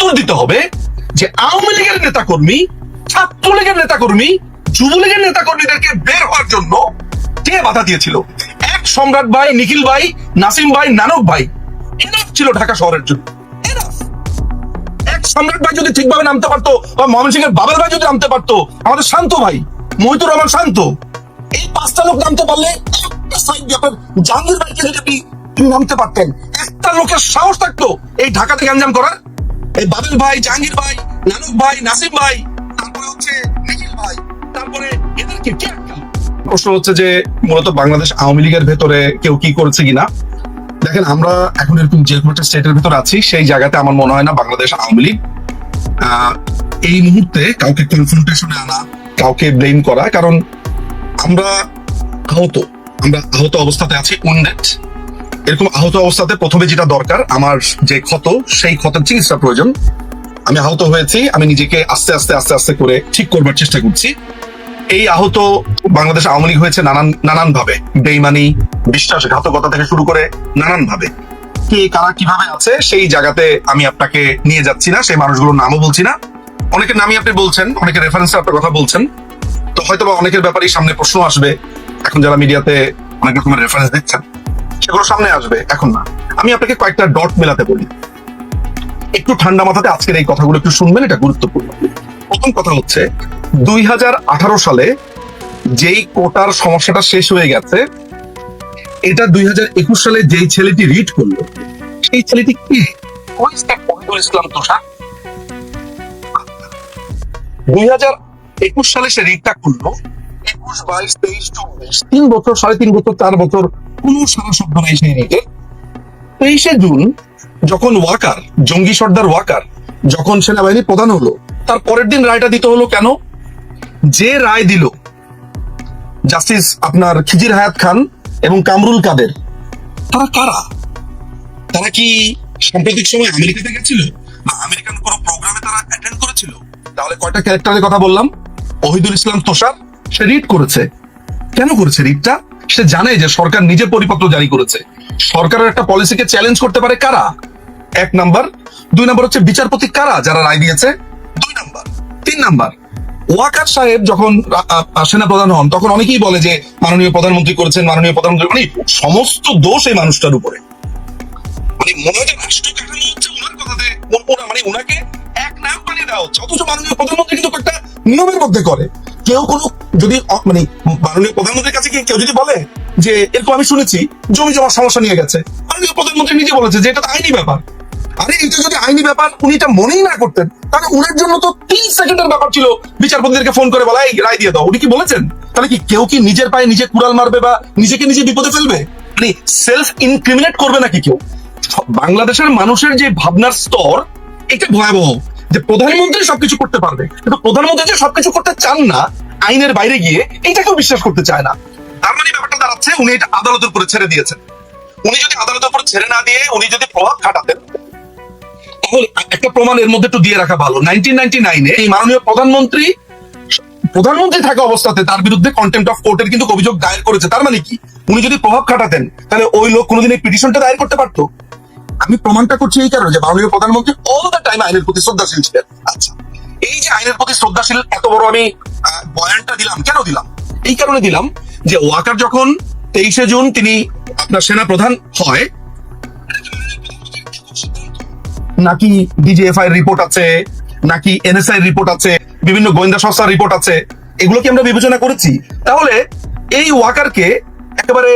উত্তর দিতে হবে যে আওয়ামী লীগের নেতাকর্মী, ছাত্রলীগের নেতাকর্মী, যুবলীগের নেতাকর্মীদেরকে বের হওয়ার জন্য কে বাধা দিয়েছিল। এক সম্রাট ভাই, নিখিল ভাই, নাসিম ভাই, নানক ভাই এনাফ ছিল ঢাকা শহরের জন্য। এক সম্রাট ভাই যদি ঠিকভাবে নামতে পারতো, বা ময়মনসিংহের বাবেল ভাই যদি নামতে পারতো, আমাদের শান্ত ভাই মহিতুর রহমান শান্ত, এই পাঁচটা লোক নামতে পারলে একটা সাইড দিয়ে আপনার জাহাঙ্গীর ভাইকে যদি আপনি নামতে পারতেন, একটা লোকের সাহস থাকতো এই ঢাকাতে গ্যাঞ্জাম করার। এই বাবেল ভাই, জাহাঙ্গীর ভাই, নানক ভাই, নাসিম ভাই, তারপরে হচ্ছে নিখিল ভাই, তারপরে এদেরকে কে আটকাল? প্রশ্ন হচ্ছে যে মূলত বাংলাদেশ আওয়ামী লীগের ভেতরে কেউ কি করেছে কিনা। দেখেন, আমরা এখন এরকম যে কোনো একটা স্টেটের ভেতর আছি, সেই জায়গাতে আমার মনে হয় না বাংলাদেশ আওয়ামী লীগ এই মুহূর্তে কাউকে কনফ্রন্টেশনে আনা, কাউকে ব্লেম করা, কারণ আমরা আহত অবস্থাতে আছি, উইন্ডেড। এরকম আহত অবস্থাতে প্রথমে যেটা দরকার, আমার যে ক্ষত, সেই ক্ষতের চিকিৎসা প্রয়োজন। আমি আহত হয়েছি, আমি নিজেকে আস্তে আস্তে আস্তে আস্তে করে ঠিক করবার চেষ্টা করছি। এই আহত বাংলাদেশ আওয়ামী লীগ হয়েছে নানান ভাবে, বেইমানি, বিশ্বাসঘাতকতা থেকে শুরু করে নানান ভাবে। কে কারা কিভাবে আছে সেই জায়গাতে আমি আপনাকে নিয়ে যাচ্ছি না, সেই মানুষগুলোর নামও বলছি না। অনেকের নামই আপনি বলছেন, অনেকের রেফারেন্সে আপনার কথা বলছেন, তো হয়তো বা অনেকের ব্যাপারেই সামনে প্রশ্ন আসবে। এখন যারা মিডিয়াতে অনেক রকমের রেফারেন্স দিচ্ছেন, সেগুলো সামনে আসবে, এখন না। আমি আপনাকে কয়েকটা ডট মেলাতে বলি, একটু ঠান্ডা মাথাতে আজকের এই কথাগুলো একটু শুনবেন, এটা গুরুত্বপূর্ণ। প্রথম কথা হচ্ছে, 2018 সালে যেই কোটার সমস্যাটা শেষ হয়ে গেছে, এটা 2021 সালে যেই ছেলেটি রিড করলো, সেই ছেলেটি কি? ওহিদুল ইসলাম তুষার। 2021 সালে সে রিডটা করলো, 21, 22, 23, 24, 3 বছর, 3.5 বছর, 4 বছর কোনো সারা শব্দ নাই সেই রিডের। 23শে জুন যখন ওয়াকার, জঙ্গি সর্দার ওয়াকার যখন সেনাবাহিনী প্রধান হলো, তার পরের দিন রায়টা দিতে হলো কেন? যে রায় দিল জাস্টিস আপনার খিজির হায়াত খান এবং কামরুল কাদের, তারা কারা? তারা কি সাম্প্রতিক সময় আমেরিকাতে গেছিল, বা আমেরিকান কোন প্রোগ্রামে তারা অ্যাটেন্ড করেছিল? তাহলে কয়টা ক্যারেক্টারের কথা বললাম? ওহিদুল ইসলাম তুষার, সে রিড করেছে। কেন করেছে রিডটা? সে জানে যে সরকার নিজে পরিপত্র জারি করেছে। সরকারের একটা পলিসিকে চ্যালেঞ্জ করতে পারে কারা? 1 নাম্বার। 2 নাম্বার হচ্ছে বিচারপতি কারা, যারা রায় দিয়েছে। 2 নাম্বার। 3 নাম্বার, ওয়াকার সাহেব যখন সেনা প্রধান হন, তখন অনেকেই বলে যে মাননীয় প্রধানমন্ত্রী করেছেন, মাননীয় প্রধানমন্ত্রী, মানে সমস্ত দোষ এই মানুষটার উপরে। মানে মনে হয় যে রাষ্ট্র কাঠামো হচ্ছে ওনার কথাতে, মানে ওনাকে এক নাম বানিয়ে দেওয়া হচ্ছে, অথচ মাননীয় প্রধানমন্ত্রী কিন্তু একটা নিয়মের মধ্যে করে। কেউ কোনো যদি মানে মাননীয় প্রধানমন্ত্রীর কাছে কেউ যদি বলে যে এরকম আমি শুনেছি জমি জমার সমস্যা নিয়ে গেছে, মাননীয় প্রধানমন্ত্রী নিজে বলেছে যে এটা তো আইনি ব্যাপার। আরে এটা যদি আইনি ব্যাপার উনি এটা মনেই না করতেন, তাহলে উনার জন্য তো 3 সেকেন্ডের ব্যাপার ছিল বিচারপতিদেরকে ফোন করে বলা এই রায় দিয়ে দাও। উনি কি বলেছেন? তাহলে কি কেউ কি নিজের পায়ে নিজে কুড়াল মারবে বা নিজেকে নিজে বিপদে ফেলবে? মানে সেলফ ইনক্রিমিনেট করবে নাকি কেউ? বাংলাদেশের মানুষের যে ভাবনার স্তর, এটা ভয়াবহ, যে প্রধানমন্ত্রী সবকিছু করতে পারবে, কিন্তু প্রধানমন্ত্রী যে সবকিছু করতে চান না আইনের বাইরে গিয়ে, এইটাকেও বিশ্বাস করতে চায় না। তার মানে ব্যাপারটা দাঁড়াচ্ছে উনি এটা আদালতের উপরে ছেড়ে দিয়েছেন। উনি যদি আদালতের উপরে ছেড়ে না দিয়ে উনি যদি প্রভাব খাটাতেন, তাহলে একটা প্রমাণ এর মধ্যে একটু দিয়ে রাখা ভালো। 1999-এ এই মাননীয় প্রধানমন্ত্রী থাকা অবস্থাতে তার বিরুদ্ধে কন্টেম্পট অফ কোর্টের কিন্তু অভিযোগ দায়ের করেছে। তার মানে কি, উনি যদি প্রভাব খাটাতেন তাহলে ওই লোক কোনোদিন এই পিটিশনটা দায়ের করতে পারতো? আমি প্রমাণটা করছি এই কারণে যে মাননীয় প্রধানমন্ত্রী অল দ্য টাইম আইনের প্রতি শ্রদ্ধাশীল ছিলেন। আচ্ছা, এই যে আইনের প্রতি শ্রদ্ধাশীল এত বড় আমি বয়ানটা দিলাম, কেন দিলাম? এই কারণে দিলাম যে ওয়াকার যখন 23শে জুন তিনি আপনার সেনা প্রধান হয়, নাকি ডিজিএফআই রিপোর্ট আছে, নাকি এনএসআই রিপোর্ট আছে, বিভিন্ন গোয়েন্দা সংস্থার রিপোর্ট আছে, এগুলো কি আমরা বিবেচনা করেছি? তাহলে এই ওয়াকারকে একেবারে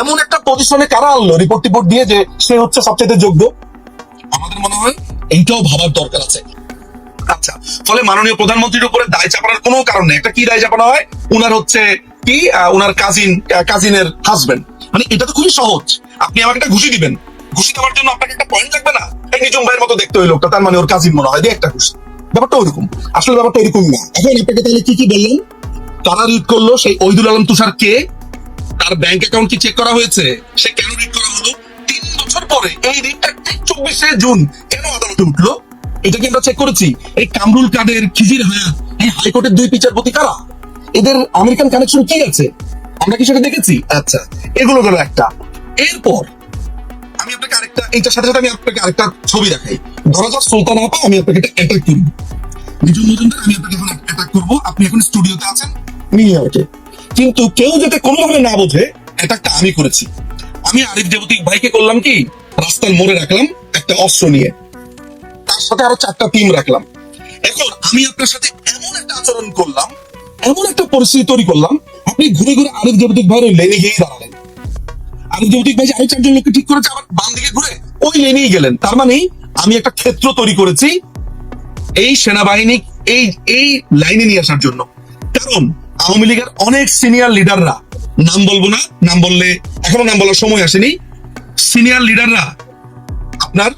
এমন একটা পজিশনে কারা আনলো রিপোর্ট দিয়ে যে সে হচ্ছে সবচেয়ে যোগ্য? আমাদের মনে হয় এইটাও ভাবার দরকার আছে। আচ্ছা, ফলে মাননীয় প্রধানমন্ত্রীর উপরে দায় চাপানোর কোনো কারণ নেই। একটা কি দায় চাপানো হয়? উনার হচ্ছে কি, উনার কাজিনের হাজবেন্ড। মানে এটা তো খুবই সহজ। আপনি আমাকে একটা ঘুষি দিবেন, ঘুষি দেওয়ার জন্য আপনাকে একটা পয়েন্ট লাগবে না? এই নিজুম ভাইয়ের মতো দেখতে ওই লোকটা, তার মানে ওর কাজিন মনে হয়, দিয়ে একটা ঘুষি। ব্যাপারটা ওইরকম। আসলে ব্যাপারটা এরকম না। এখন আপনাকে তাহলে কি বললেন, কারা রিড করলো? সেই ওহিদুল আলম তুষার কে? তার ব্যাংক অ্যাকাউন্ট কি চেক করা হয়েছে? সে কেন রিড করা হলো? 3 বছর পরে এই রিডটা 24শে জুন কেন আদালতে উঠলো? এটা কি আমরা চেক করেছি? এই কামরুল কাদের, খিজির হায়াত, এই হাইকোর্টের 2 বিচারপতি কারা? এদের আমেরিকান কানেকশন কি আছে? আমরা কি সেটা দেখেছি? আচ্ছা, এগুলো গেল একটা। এরপর আমি আপনাকে আরেকটা, এইটার সাথে সাথে আমি আপনাকে আরেকটা ছবি দেখাই। ধরা যাক সুলতান আপা, আমি আপনাকে একটা অ্যাটাক করবো। মিঠুন মজুমদার, আমি আপনাকে এখন অ্যাটাক করবো, আপনি এখন স্টুডিওতে আছেন নিউ ইয়র্কে, কিন্তু কেউ যাতে কোনোভাবে না বোঝে অ্যাটাকটা আমি করেছি। আমি আরিফ দেবতিক ভাইকে করলাম কি, রাস্তার মোড়ে রাখলাম একটা অস্ত্র নিয়ে, তার সাথে আরো 4টা টিম রাখলাম। এখন আমি আপনার সাথে এমন একটা আচরণ করলাম, এমন একটা পরিস্থিতি তৈরি করলাম, আপনি ঘুরে ঘুরে আরিফ দেবতিক ভাইয়ের লেনে গিয়ে দাঁড়ালেন। আরিফ দেবতিক ভাই আরো 4জন লোককে ঠিক করেছে, আবার বাম দিকে ঘুরে ওই লেনেই গেলেন। তার মানে আমি একটা ক্ষেত্র তৈরি করেছি এই সেনাবাহিনী এই এই লাইনে নিয়ে আসার জন্য। কারণ আওয়ামী লীগের অনেক সিনিয়র লিডাররা, নাম বলবো না, নাম বললে এখনো নাম বলার সময় আসেনি, সিনিয়র লিডাররা আপনার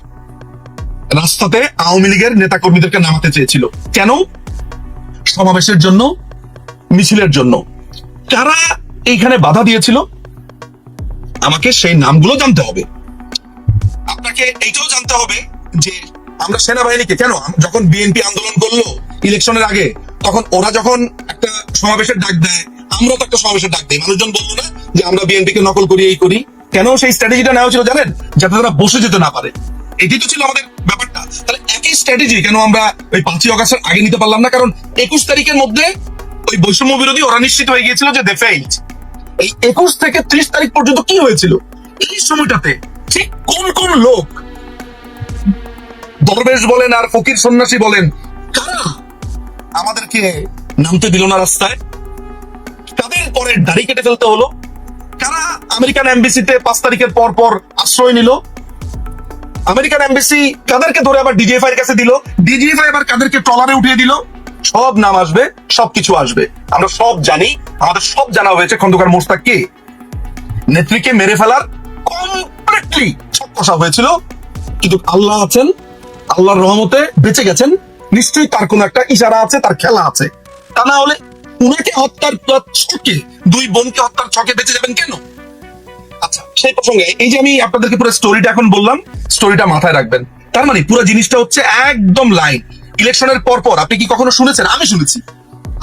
রাস্তাতে আওয়ামী লীগের নেতা কর্মীদেরকে নামাতে চেয়েছিল। কেন? সমাবেশের জন্য, মিছিলের জন্য। কারা এইখানে বাধা দিয়েছিল? আমাকে সেই নামগুলো জানতে হবে। আপনাকে এইটাও জানতে হবে যে আমরা সেনাবাহিনীকে কেন, যখন বিএনপি আন্দোলন করলো ইলেকশনের আগে, তখন ওরা যখন একটা সমাবেশের ডাক দেয়, আমরা তো একটা সমাবেশের ডাক দিই, মানুষজন বলবো না যে আমরা বিএনপি কে নকল করি, এই করি। কেন সেই স্ট্র্যাটেজিটা নেওয়া ছিল জানেন? যাতে তারা বসে যেতে না পারে। এটাই তো ছিল আমাদের ব্যাপারটা। তাহলে একই স্ট্র্যাটেজি কেন আমরা ওই 5ই অগাস্টের আগে নিতে পারলাম না? কারণ 21 তারিখের মধ্যে ওই বৈষম্য বিরোধী ওরা নিশ্চিত হয়ে গিয়েছিল যে দে ফেইলড। এই 21 থেকে 30 তারিখ পর্যন্ত কি হয়েছিল? এই সময়টাতে ঠিক কোন কোন লোক, দরবেশ বলেন আর ফকির সন্ন্যাসী বলেন, কারা আমাদেরকে নামতে দিল না রাস্তায়? কাদের পরে দাড়ি কেটে ফেলতে হলো? কারা আমেরিকান এমবিসিতে 5 তারিখের পর পর আশ্রয় নিল? আমেরিকান এমবিসি কাদেরকে ধরে আবার ডিজিএফআই এর কাছে দিল? ডিজিএফআই আবার কাদেরকে ট্রলারে উঠিয়ে দিল? সব নাম আসবে, সবকিছু আসবে, আমরা সব জানি। আমাদের সব জানা হয়েছে খন্দকার মোশতাককে নেত্রীকে মেরে ফেলার কমপ্লিটলি ছক কষা হয়েছিল। কিন্তু আল্লাহ আছেন, আল্লাহর রহমতে বেঁচে গেছেন। নিশ্চয়ই তার কোন একটা ইশারা আছে, তার খেলা আছে। তা না হলে উনাকে হত্যার ছকে, 2 বোনকে হত্যার ছকে বেঁচে যাবেন কেন? আচ্ছা, সেই প্রসঙ্গে এই যে আমি আপনাদেরকে পুরো স্টোরিটা এখন বললাম, স্টোরিটা মাথায় রাখবেন। তার মানে পুরো জিনিসটা হচ্ছে একদম লাইন। ইলেকশনের পর পর আপনি কি কখনো শুনেছেন? আমি শুনেছি,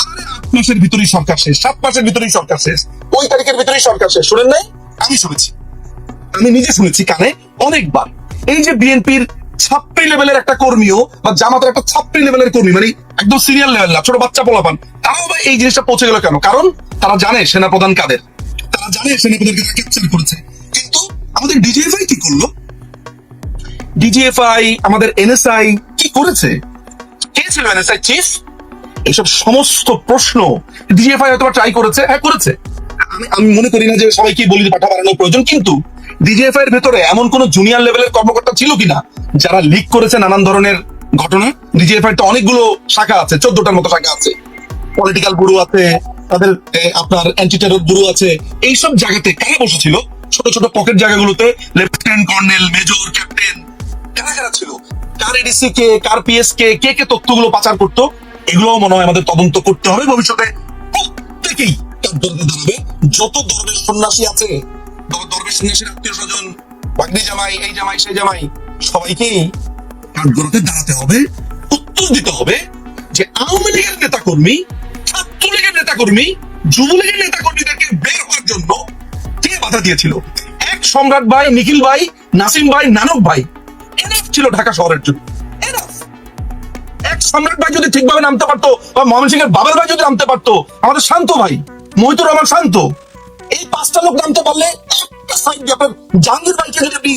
আরে 8 মাসের ভিতরেই সরকার শেষ, 7 মাসের ভিতরেই সরকার শেষ, ওই তারিখের ভিতরেই সরকার শেষ। শুনেন নাই? আমি শুনেছি, আমি নিজে শুনেছি কানে অনেকবার। এই যে বিএনপির ছাত্রী লেভেলের একটা কর্মীও বা জামাতের একটা ছাত্রী লেভেলের কর্মী, মানে একদম সিনিয়র লেভেল না, ছোট বাচ্চা পোলাপান, তারাও বা এই জিনিসটা পৌঁছে গেল কেন? কারণ তারা জানে সেনাপ্রধান কাদের, তারা জানে সেনাপ্রধানকে তারা ক্যাপচার করেছে। কিন্তু আমাদের ডিজিএফআই কি করলো? ডিজিএফআই, আমাদের এনএসআই কি করেছে? কে ছিল এনএসআই চিফ? এইসব সমস্ত প্রশ্ন ডিজিএফআই হয়তো ট্রাই করেছে, হ্যাঁ করেছে। আমি মনে করি না যে সবাইকে বলি পাঠা বাড়ানোর প্রয়োজন, কিন্তু ডিজিএফআই এর ভেতরে এমন কোন জুনিয়র লেভেলের কর্মকর্তা ছিল কিনা যারা লিক করেছে নানান ধরনের ঘটনা? ডিজিএফআই তো অনেকগুলো শাখা আছে, 14টার মতো শাখা আছে, পলিটিক্যাল ব্যুরো আছে, তাদের আপনার অ্যান্টি টেরর ব্যুরো আছে। এইসব জায়গাতে কারা বসেছিল? ছোট ছোট পকেট জায়গাগুলোতে লেফটেন্যান্ট কর্নেল, মেজর, ক্যাপ্টেন, কারা কারা ছিল? কার এডিসি কে, কার পিএস কে, কে কে তথ্যগুলো পাচার করতো? এগুলোও মনে হয় আমাদের তদন্ত করতে হবে। ভবিষ্যতে প্রত্যেকেই দাঁড়াবে। যত দরবেশ সন্ন্যাসী আছে, দরবেশ সন্ন্যাসীর আত্মীয় স্বজন, বাগনি জামাই, এই জামাই, সেই জামাই, সবাইকেই কাঠগড়াতে দাঁড়াতে হবে, উত্তর দিতে হবে যে আওয়ামী লীগের নেতা কর্মী, ছাত্রলীগের নেতা কর্মী, যুবলীগের নেতা কর্মীদেরকে বের হওয়ার জন্য কে বাধা দিয়েছিল? এক সম্রাট ভাই, নিখিল ভাই, নাসিম ভাই, নানক ভাই এনাফ ছিল ঢাকা শহরের জন্য। এনাফ। এক সম্রাট ভাই যদি ঠিকভাবে নামতে পারতো, বা ময়মনসিংহের বাবেল ভাই যদি নামতে পারতো, আমাদের শান্ত ভাই, মহিতুর রহমান শান্ত, এই 5টা লোক নামতে পারলে, একটা সাইড দিয়ে আপনার জাহাঙ্গীর ভাইকে যদি আপনি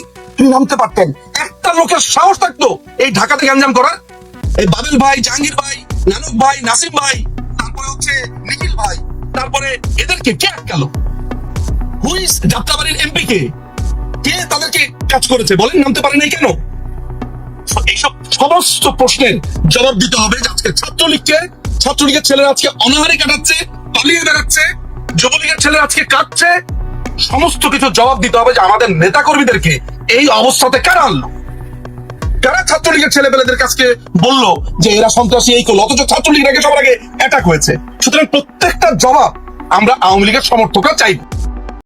নামতে পারতেন, একটা লোকের সাহস থাকতো এই ঢাকাতে গ্যাঞ্জাম করার? এই বাবেল ভাই, জাহাঙ্গীর ভাই, নানক ভাই, নাসিম ভাই, তারপরে হচ্ছে নিখিল ভাই, তারপরে এদেরকে কে আটকালো? হুইস যাত্রাবাড়ির এমপি কে তাদেরকে কাজ করেছে বলেন? নামতে পারে নাই কেন? এইসব সমস্ত প্রশ্নের জবাব দিতে হবে যে আজকে ছাত্রলীগের ছেলেরা আজকে অনাহারে কাটাচ্ছে, পালিয়ে বেড়াচ্ছে, যুবলীগের ছেলেরা আজকে কাটছে। সমস্ত কিছু জবাব দিতে হবে যে আমাদের নেতা কর্মীদেরকে এই অবস্থাতে কারা আনলো, কারা ছাত্রলীগের ছেলেপেলেদের কাছে বললো যে এরা সন্ত্রাসী, এই করলো, অথচ ছাত্রলীগের আগে সবার আগে অ্যাটাক হয়েছে। সুতরাং প্রত্যেকটা জবাব আমরা আওয়ামী লীগের সমর্থকরা চাইব।